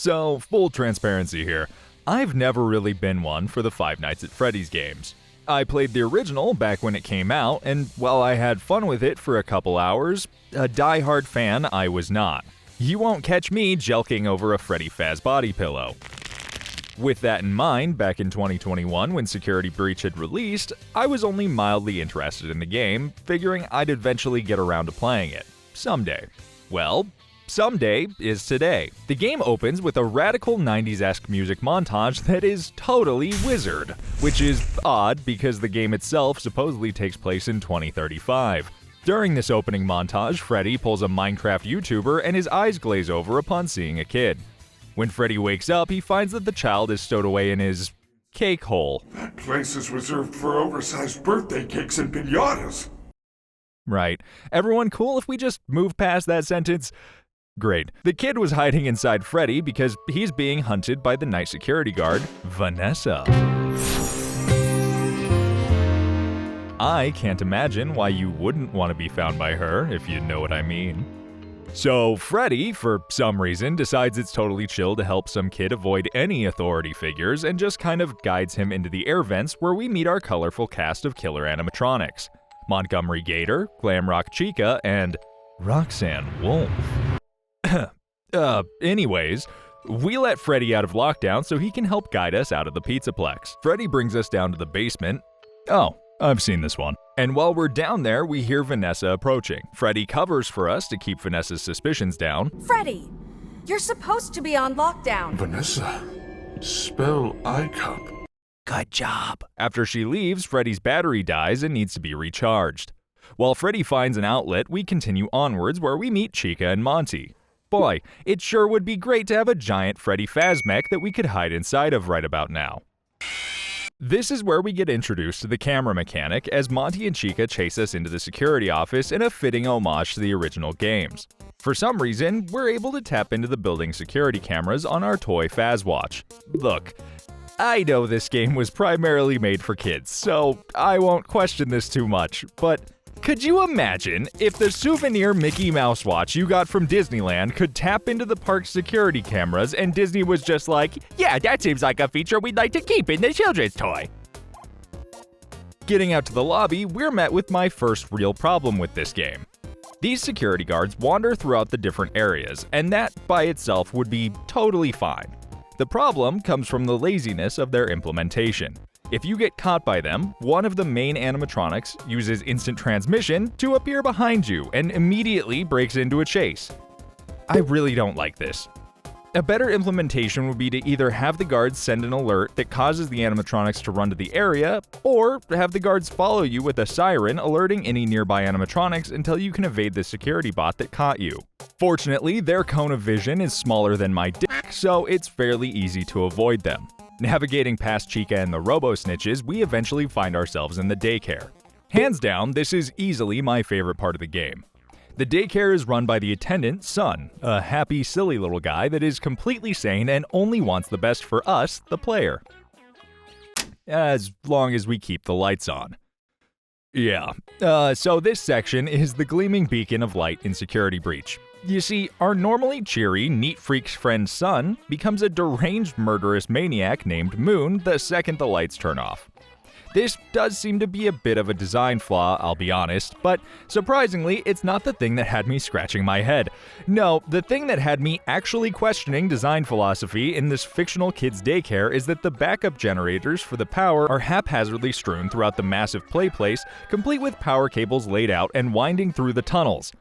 So, full transparency here. I've never really been one for the Five Nights at Freddy's games. I played the original back when it came out, and while I had fun with it for a couple hours, a die-hard fan I was not. You won't catch me jelking over a Freddy Faz body pillow. With that in mind, back in 2021 when Security Breach had released, I was only mildly interested in the game, figuring I'd eventually get around to playing it. Someday. Well, someday is today. The game opens with a radical 90s-esque music montage that is totally wizard, which is odd because the game itself supposedly takes place in 2035. During this opening montage, Freddy pulls a Minecraft YouTuber and his eyes glaze over upon seeing a kid. When Freddy wakes up, he finds that the child is stowed away in his cake hole. That place is reserved for oversized birthday cakes and piñatas. Right. Everyone cool if we just move past that sentence? Great. The kid was hiding inside Freddy because he's being hunted by the night security guard, Vanessa. I can't imagine why you wouldn't want to be found by her, if you know what I mean. So Freddy, for some reason, decides it's totally chill to help some kid avoid any authority figures and just kind of guides him into the air vents where we meet our colorful cast of killer animatronics. Montgomery Gator, Glamrock Chica, and Roxanne Wolf. Anyways, we let Freddy out of lockdown so he can help guide us out of the PizzaPlex. Freddy brings us down to the basement. Oh, I've seen this one. And while we're down there, we hear Vanessa approaching. Freddy covers for us to keep Vanessa's suspicions down. Freddy, you're supposed to be on lockdown. Vanessa, spell I-cup. Good job. After she leaves, Freddy's battery dies and needs to be recharged. While Freddy finds an outlet, we continue onwards where we meet Chica and Monty. Boy, it sure would be great to have a giant Freddy Faz mech that we could hide inside of right about now. This is where we get introduced to the camera mechanic as Monty and Chica chase us into the security office in a fitting homage to the original games. For some reason, we're able to tap into the building security cameras on our toy Fazwatch. Look, I know this game was primarily made for kids, so I won't question this too much, but could you imagine if the souvenir Mickey Mouse watch you got from Disneyland could tap into the park's security cameras and Disney was just like, yeah, that seems like a feature we'd like to keep in the children's toy? Getting out to the lobby, we're met with my first real problem with this game. These security guards wander throughout the different areas, and that by itself would be totally fine. The problem comes from the laziness of their implementation. If you get caught by them, one of the main animatronics uses instant transmission to appear behind you and immediately breaks into a chase. I really don't like this. A better implementation would be to either have the guards send an alert that causes the animatronics to run to the area, or have the guards follow you with a siren alerting any nearby animatronics until you can evade the security bot that caught you. Fortunately, their cone of vision is smaller than my dick, so it's fairly easy to avoid them. Navigating past Chica and the robo-snitches, we eventually find ourselves in the daycare. Hands down, this is easily my favorite part of the game. The daycare is run by the attendant, Sun, a happy, silly little guy that is completely sane and only wants the best for us, the player. As long as we keep the lights on. Yeah, so this section is the gleaming beacon of light in Security Breach. You see, our normally cheery, neat freak's friend Sun becomes a deranged murderous maniac named Moon the second the lights turn off. This does seem to be a bit of a design flaw, I'll be honest, but surprisingly, it's not the thing that had me scratching my head. No, the thing that had me actually questioning design philosophy in this fictional kids' daycare is that the backup generators for the power are haphazardly strewn throughout the massive play place, complete with power cables laid out and winding through the tunnels.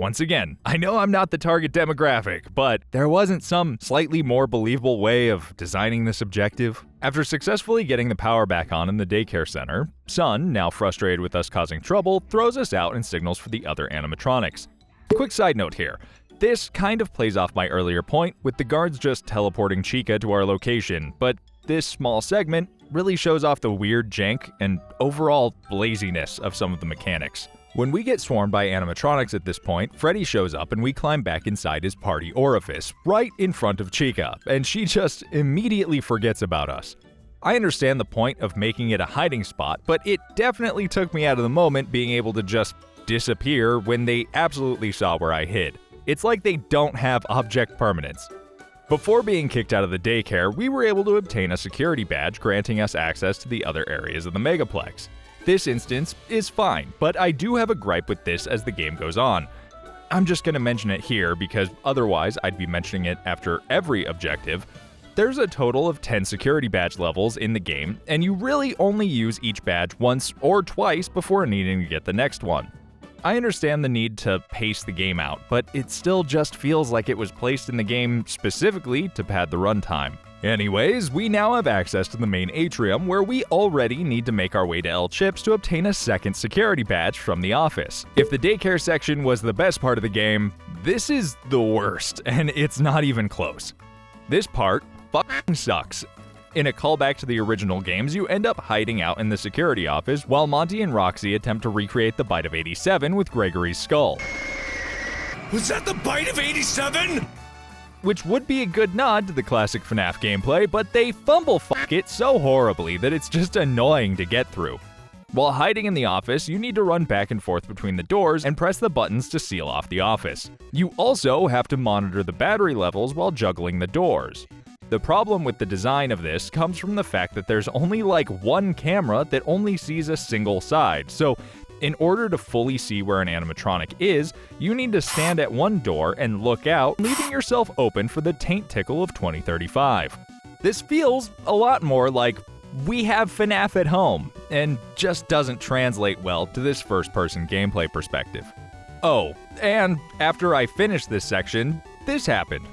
Once again, I know I'm not the target demographic, but there wasn't some slightly more believable way of designing this objective. After successfully getting the power back on in the daycare center, Sun, now frustrated with us causing trouble, throws us out and signals for the other animatronics. Quick side note here. This kind of plays off my earlier point with the guards just teleporting Chica to our location, but this small segment really shows off the weird jank and overall laziness of some of the mechanics. When we get swarmed by animatronics at this point, Freddy shows up and we climb back inside his party orifice, right in front of Chica, and she just immediately forgets about us. I understand the point of making it a hiding spot, but it definitely took me out of the moment being able to just disappear when they absolutely saw where I hid. It's like they don't have object permanence. Before being kicked out of the daycare, we were able to obtain a security badge granting us access to the other areas of the Megaplex. This instance is fine, but I do have a gripe with this as the game goes on. I'm just going to mention it here because otherwise I'd be mentioning it after every objective. There's a total of 10 security badge levels in the game, and you really only use each badge once or twice before needing to get the next one. I understand the need to pace the game out, but it still just feels like it was placed in the game specifically to pad the runtime. Anyways, we now have access to the main atrium where we already need to make our way to El Chips to obtain a second security badge from the office. If the daycare section was the best part of the game, this is the worst, and it's not even close. This part fucking sucks. In a callback to the original games, you end up hiding out in the security office while Monty and Roxy attempt to recreate the bite of 87 with Gregory's skull. Was that the bite of 87? Which would be a good nod to the classic FNAF gameplay, but they fumble fuck it so horribly that it's just annoying to get through. While hiding in the office, you need to run back and forth between the doors and press the buttons to seal off the office. You also have to monitor the battery levels while juggling the doors. The problem with the design of this comes from the fact that there's only like one camera that only sees a single side, so in order to fully see where an animatronic is, you need to stand at one door and look out, leaving yourself open for the taint tickle of 2035. This feels a lot more like we have FNAF at home, and just doesn't translate well to this first-person gameplay perspective. Oh, and after I finished this section, this happened.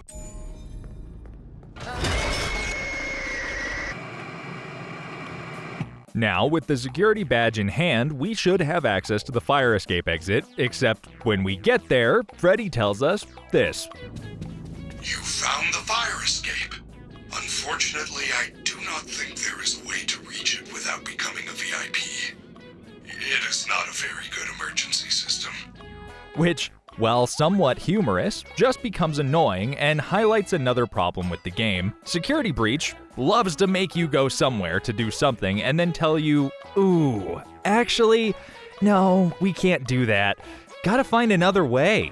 Now, with the security badge in hand, we should have access to the fire escape exit, except when we get there, Freddy tells us this. You found the fire escape. Unfortunately, I do not think there is a way to reach it without becoming a VIP. It is not a very good emergency system. Which, while somewhat humorous, just becomes annoying and highlights another problem with the game. Security Breach loves to make you go somewhere to do something and then tell you, ooh, actually, no, we can't do that. Gotta find another way.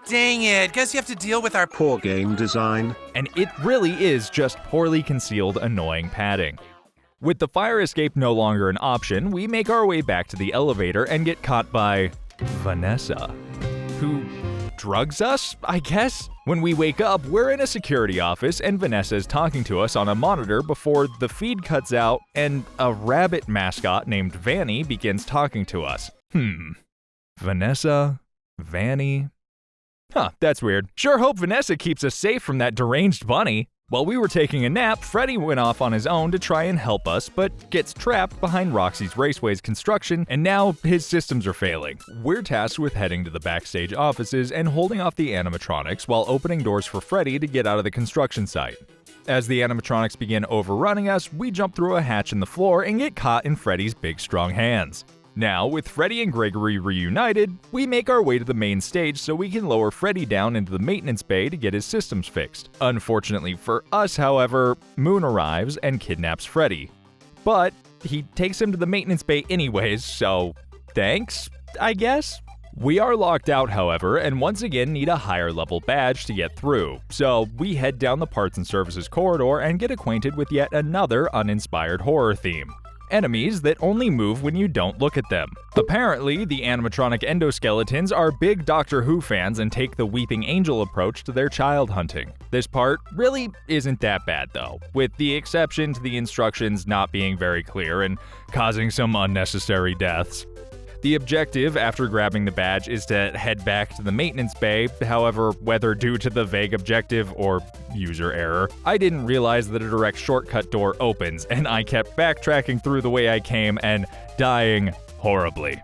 Dang it, guess you have to deal with our Poor game design. And it really is just poorly concealed, annoying padding. With the fire escape no longer an option, we make our way back to the elevator and get caught by Vanessa, who drugs us, I guess? When we wake up, we're in a security office and Vanessa is talking to us on a monitor before the feed cuts out and a rabbit mascot named Vanny begins talking to us. Vanessa? Vanny? Huh, that's weird. Sure hope Vanessa keeps us safe from that deranged bunny. While we were taking a nap, Freddy went off on his own to try and help us, but gets trapped behind Roxy's Raceway's construction, and now his systems are failing. We're tasked with heading to the backstage offices and holding off the animatronics while opening doors for Freddy to get out of the construction site. As the animatronics begin overrunning us, we jump through a hatch in the floor and get caught in Freddy's big strong hands. Now, with Freddy and Gregory reunited, we make our way to the main stage so we can lower Freddy down into the maintenance bay to get his systems fixed. Unfortunately for us, however, Moon arrives and kidnaps Freddy. But he takes him to the maintenance bay anyways, so thanks, I guess? We are locked out, however, and once again need a higher level badge to get through, so we head down the parts and services corridor and get acquainted with yet another uninspired horror theme. Enemies that only move when you don't look at them. Apparently, the animatronic endoskeletons are big Doctor Who fans and take the weeping angel approach to their child hunting. This part really isn't that bad though, with the exception to the instructions not being very clear and causing some unnecessary deaths. The objective after grabbing the badge is to head back to the maintenance bay, however, whether due to the vague objective or user error, I didn't realize that a direct shortcut door opens, and I kept backtracking through the way I came and dying horribly.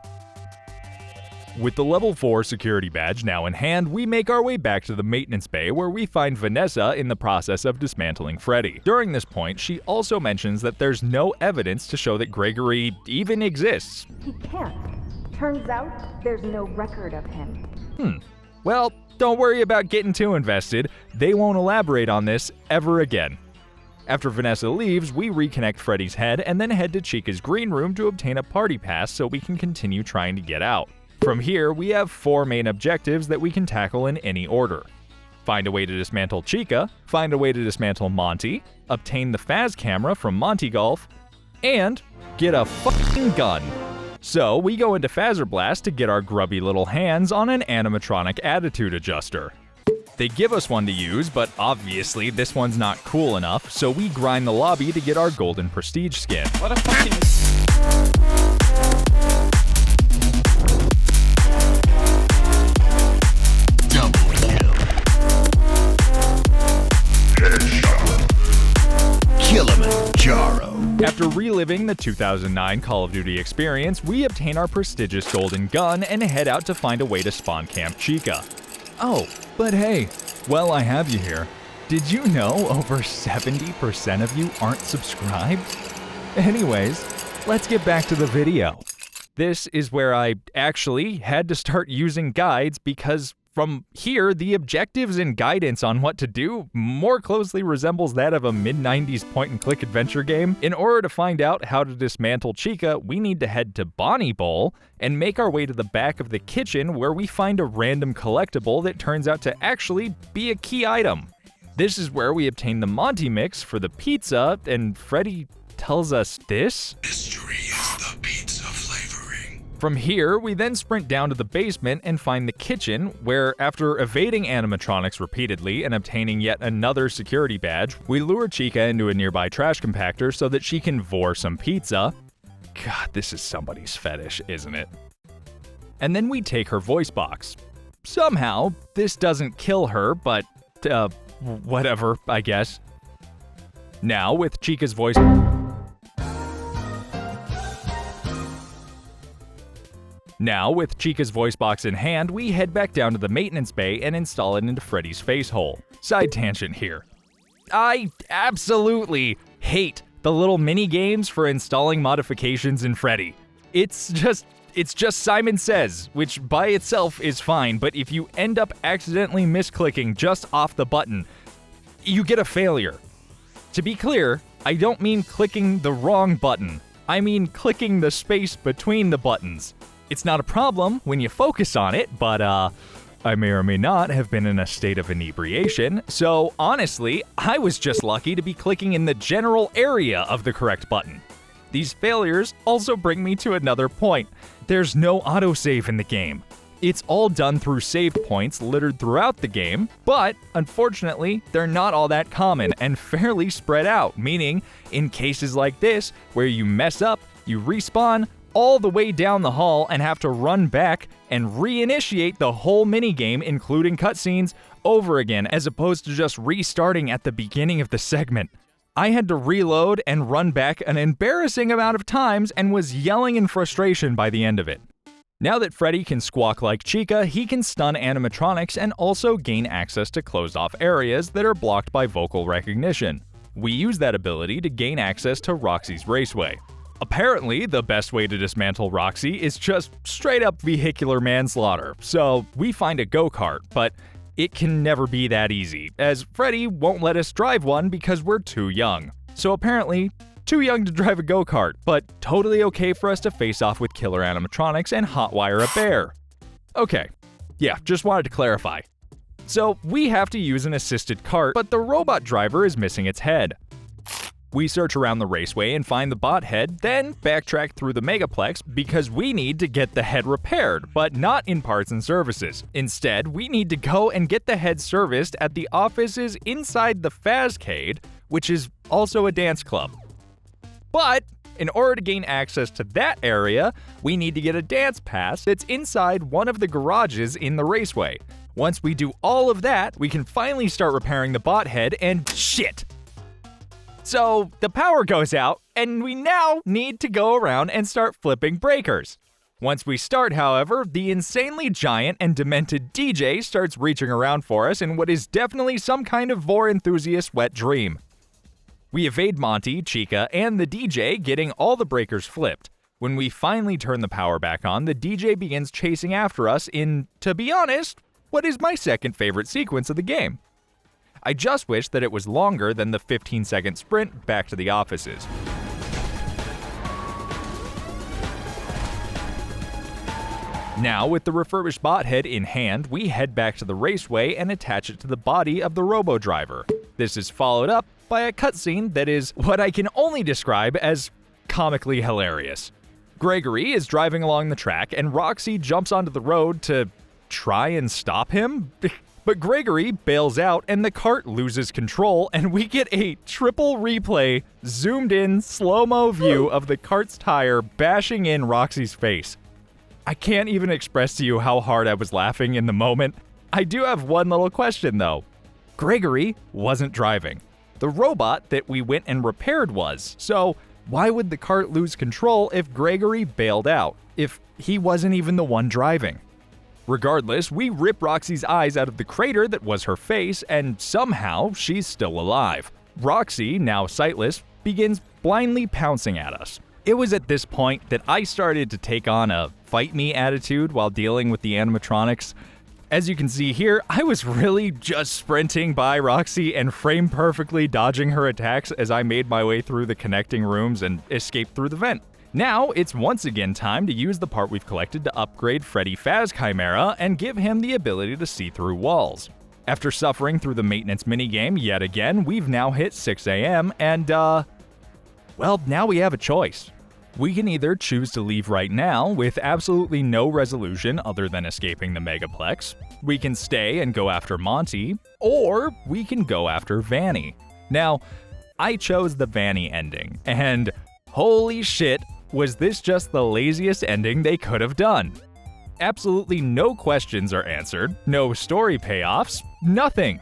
With the level 4 security badge now in hand, we make our way back to the maintenance bay where we find Vanessa in the process of dismantling Freddy. During this point, she also mentions that there's no evidence to show that Gregory even exists. He can't. Turns out there's no record of him. Well, don't worry about getting too invested. They won't elaborate on this ever again. After Vanessa leaves, we reconnect Freddy's head and then head to Chica's green room to obtain a party pass so we can continue trying to get out. From here, we have 4 main objectives that we can tackle in any order. find a way to dismantle Chica, find a way to dismantle Monty, obtain the Faz camera from Monty Golf, and get a fucking gun. So we go into Fazzer Blast to get our grubby little hands on an animatronic attitude adjuster. They give us one to use, but obviously this one's not cool enough, so we grind the lobby to get our golden prestige skin. What a fucking... After reliving the 2009 Call of Duty experience, we obtain our prestigious golden gun and head out to find a way to spawn camp Chica. Oh, but hey, while I have you here, did you know over 70% of you aren't subscribed? Anyways, let's get back to the video. This is where I actually had to start using guides because from here, the objectives and guidance on what to do more closely resembles that of a mid-90s point-and-click adventure game. In order to find out how to dismantle Chica, we need to head to Bonnie Bowl and make our way to the back of the kitchen where we find a random collectible that turns out to actually be a key item. This is where we obtain the Monty mix for the pizza, and Freddy tells us this. Mystery is the pizza flavoring. From here, we then sprint down to the basement and find the kitchen, where after evading animatronics repeatedly and obtaining yet another security badge, we lure Chica into a nearby trash compactor so that she can vor some pizza. God, this is somebody's fetish, isn't it? And then we take her voice box. Somehow, this doesn't kill her, but, whatever, I guess. Now, with Chica's voice box in hand, we head back down to the maintenance bay and install it into Freddy's face hole. Side tangent here. I absolutely hate the little mini games for installing modifications in Freddy. It's just Simon Says, which by itself is fine, but if you end up accidentally misclicking just off the button, you get a failure. To be clear, I don't mean clicking the wrong button. I mean clicking the space between the buttons. It's not a problem when you focus on it, but I may or may not have been in a state of inebriation, so honestly, I was just lucky to be clicking in the general area of the correct button. These failures also bring me to another point. There's no autosave in the game. It's all done through saved points littered throughout the game, but unfortunately, they're not all that common and fairly spread out, meaning in cases like this, where you mess up, you respawn all the way down the hall and have to run back and reinitiate the whole minigame, including cutscenes, over again, as opposed to just restarting at the beginning of the segment. I had to reload and run back an embarrassing amount of times and was yelling in frustration by the end of it. Now that Freddy can squawk like Chica, he can stun animatronics and also gain access to closed-off areas that are blocked by vocal recognition. We use that ability to gain access to Roxy's Raceway. Apparently, the best way to dismantle Roxy is just straight-up vehicular manslaughter, so we find a go-kart, but it can never be that easy, as Freddy won't let us drive one because we're too young. So apparently, too young to drive a go-kart, but totally okay for us to face off with killer animatronics and hotwire a bear. Okay, yeah, just wanted to clarify. So we have to use an assisted cart, but the robot driver is missing its head. We search around the raceway and find the bot head, then backtrack through the Megaplex because we need to get the head repaired, but not in parts and services. Instead, we need to go and get the head serviced at the offices inside the Fazcade, which is also a dance club. But in order to gain access to that area, we need to get a dance pass that's inside one of the garages in the raceway. Once we do all of that, we can finally start repairing the bot head and shit! So the power goes out, and we now need to go around and start flipping breakers. Once we start, however, the insanely giant and demented DJ starts reaching around for us in what is definitely some kind of vor enthusiast wet dream. We evade Monty, Chica, and the DJ, getting all the breakers flipped. When we finally turn the power back on, the DJ begins chasing after us in, to be honest, what is my second favorite sequence of the game. I just wish that it was longer than the 15-second sprint back to the offices. Now, with the refurbished bot head in hand, we head back to the raceway and attach it to the body of the robo-driver. This is followed up by a cutscene that is what I can only describe as comically hilarious. Gregory is driving along the track and Roxy jumps onto the road to try and stop him. But Gregory bails out and the cart loses control, and we get a triple replay, zoomed in, slow-mo view of the cart's tire bashing in Roxy's face. I can't even express to you how hard I was laughing in the moment. I do have one little question though. Gregory wasn't driving. The robot that we went and repaired was, so why would the cart lose control if Gregory bailed out, if he wasn't even the one driving? Regardless, we rip Roxy's eyes out of the crater that was her face, and somehow she's still alive. Roxy, now sightless, begins blindly pouncing at us. It was at this point that I started to take on a fight me attitude while dealing with the animatronics. As you can see here, I was really just sprinting by Roxy and frame perfectly dodging her attacks as I made my way through the connecting rooms and escaped through the vent. Now, it's once again time to use the part we've collected to upgrade Freddy Faz Chimera and give him the ability to see through walls. After suffering through the maintenance minigame yet again, we've now hit 6 a.m. and, well, now we have a choice. We can either choose to leave right now with absolutely no resolution other than escaping the Megaplex, we can stay and go after Monty, or we can go after Vanny. Now, I chose the Vanny ending, and holy shit, was this just the laziest ending they could have done. Absolutely no questions are answered, no story payoffs, nothing.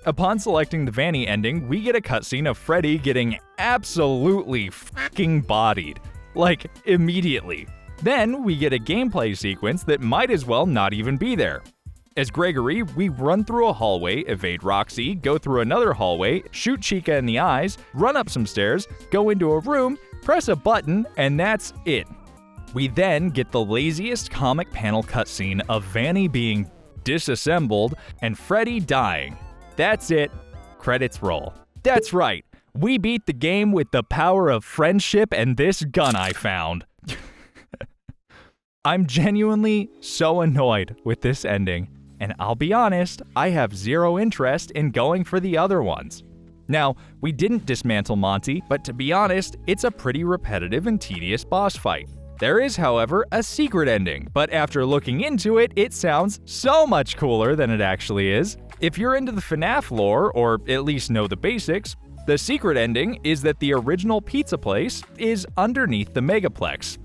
Upon selecting the Vanny ending, we get a cutscene of Freddy getting absolutely fucking bodied. Like, immediately. Then we get a gameplay sequence that might as well not even be there. As Gregory, we run through a hallway, evade Roxy, go through another hallway, shoot Chica in the eyes, run up some stairs, go into a room, press a button, and that's it. We then get the laziest comic panel cutscene of Vanny being disassembled and Freddy dying. That's it. Credits roll. That's right. We beat the game with the power of friendship and this gun I found. I'm genuinely so annoyed with this ending, and I'll be honest, I have zero interest in going for the other ones. Now, we didn't dismantle Monty, but to be honest, it's a pretty repetitive and tedious boss fight. There is, however, a secret ending, but after looking into it, it sounds so much cooler than it actually is. If you're into the FNAF lore, or at least know the basics, the secret ending is that the original pizza place is underneath the Megaplex.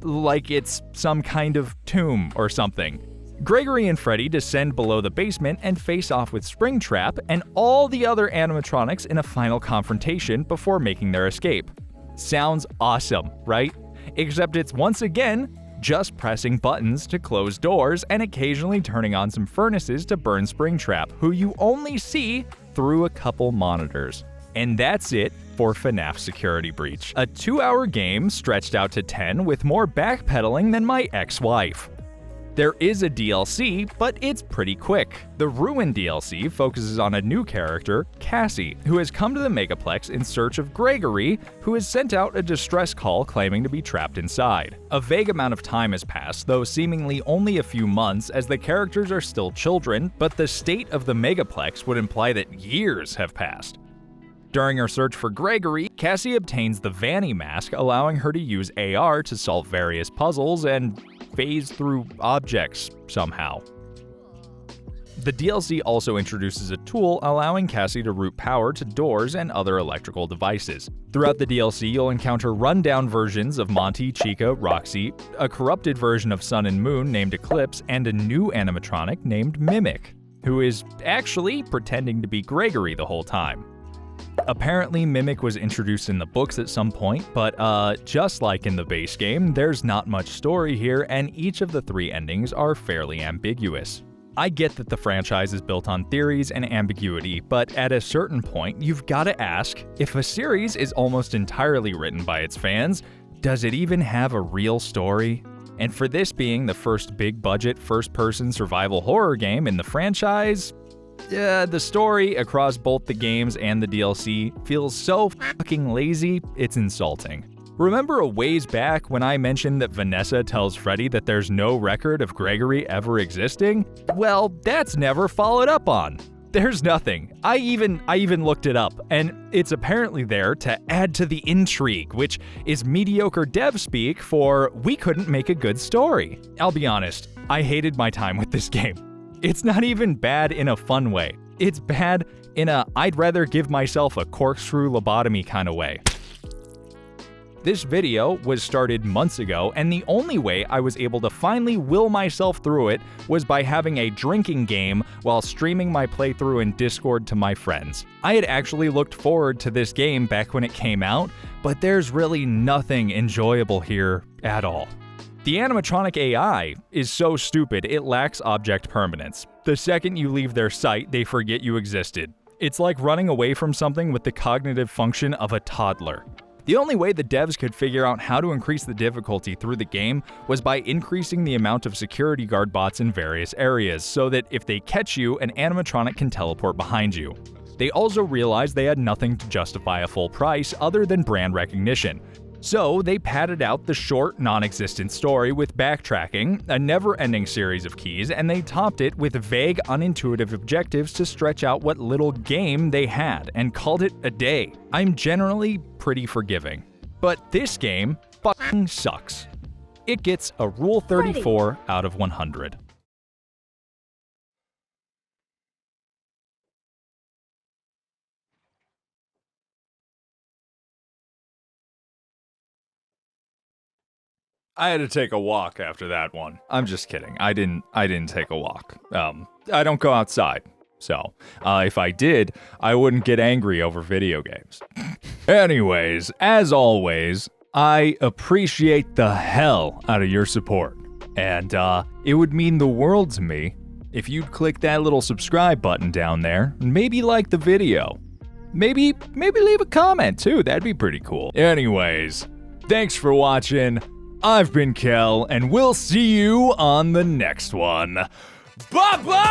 Like it's some kind of tomb or something. Gregory and Freddy descend below the basement and face off with Springtrap and all the other animatronics in a final confrontation before making their escape. Sounds awesome, right? Except it's once again just pressing buttons to close doors and occasionally turning on some furnaces to burn Springtrap, who you only see through a couple monitors. And that's it for FNAF Security Breach, a 2-hour game stretched out to 10 with more backpedaling than my ex-wife. There is a DLC, but it's pretty quick. The Ruin DLC focuses on a new character, Cassie, who has come to the Megaplex in search of Gregory, who has sent out a distress call claiming to be trapped inside. A vague amount of time has passed, though seemingly only a few months, as the characters are still children, but the state of the Megaplex would imply that years have passed. During her search for Gregory, Cassie obtains the Vanny mask, allowing her to use AR to solve various puzzles and phase through objects somehow. The DLC also introduces a tool allowing Cassie to route power to doors and other electrical devices. Throughout the DLC, you'll encounter rundown versions of Monty, Chica, Roxy, a corrupted version of Sun and Moon named Eclipse, and a new animatronic named Mimic, who is actually pretending to be Gregory the whole time. Apparently, Mimic was introduced in the books at some point, but just like in the base game, there's not much story here, and each of the 3 endings are fairly ambiguous. I get that the franchise is built on theories and ambiguity, but at a certain point, you've gotta ask, if a series is almost entirely written by its fans, does it even have a real story? And for this being the first big-budget, first-person survival horror game in the franchise, the story across both the games and the DLC feels so fucking lazy, it's insulting. Remember a ways back when I mentioned that Vanessa tells Freddy that there's no record of Gregory ever existing? Well, that's never followed up on. There's nothing. I even looked it up, and it's apparently there to add to the intrigue, which is mediocre dev speak for we couldn't make a good story. I'll be honest, I hated my time with this game. It's not even bad in a fun way. It's bad in a I'd rather give myself a corkscrew lobotomy kind of way. This video was started months ago, and the only way I was able to finally will myself through it was by having a drinking game while streaming my playthrough in Discord to my friends. I had actually looked forward to this game back when it came out, but there's really nothing enjoyable here at all. The animatronic AI is so stupid it lacks object permanence. The second you leave their sight, they forget you existed. It's like running away from something with the cognitive function of a toddler. The only way the devs could figure out how to increase the difficulty through the game was by increasing the amount of security guard bots in various areas, so that if they catch you, an animatronic can teleport behind you. They also realized they had nothing to justify a full price other than brand recognition. So they padded out the short, non-existent story with backtracking, a never-ending series of keys, and they topped it with vague, unintuitive objectives to stretch out what little game they had, and called it a day. I'm generally pretty forgiving, but this game fucking sucks. It gets a Rule 34 out of 100. I had to take a walk after that one. I'm just kidding. I didn't take a walk. I don't go outside. So, if I did, I wouldn't get angry over video games. Anyways, as always, I appreciate the hell out of your support. And, it would mean the world to me if you'd click that little subscribe button down there and maybe like the video. Maybe leave a comment too. That'd be pretty cool. Anyways, thanks for watching. I've been Kel, and we'll see you on the next one. Bye-bye!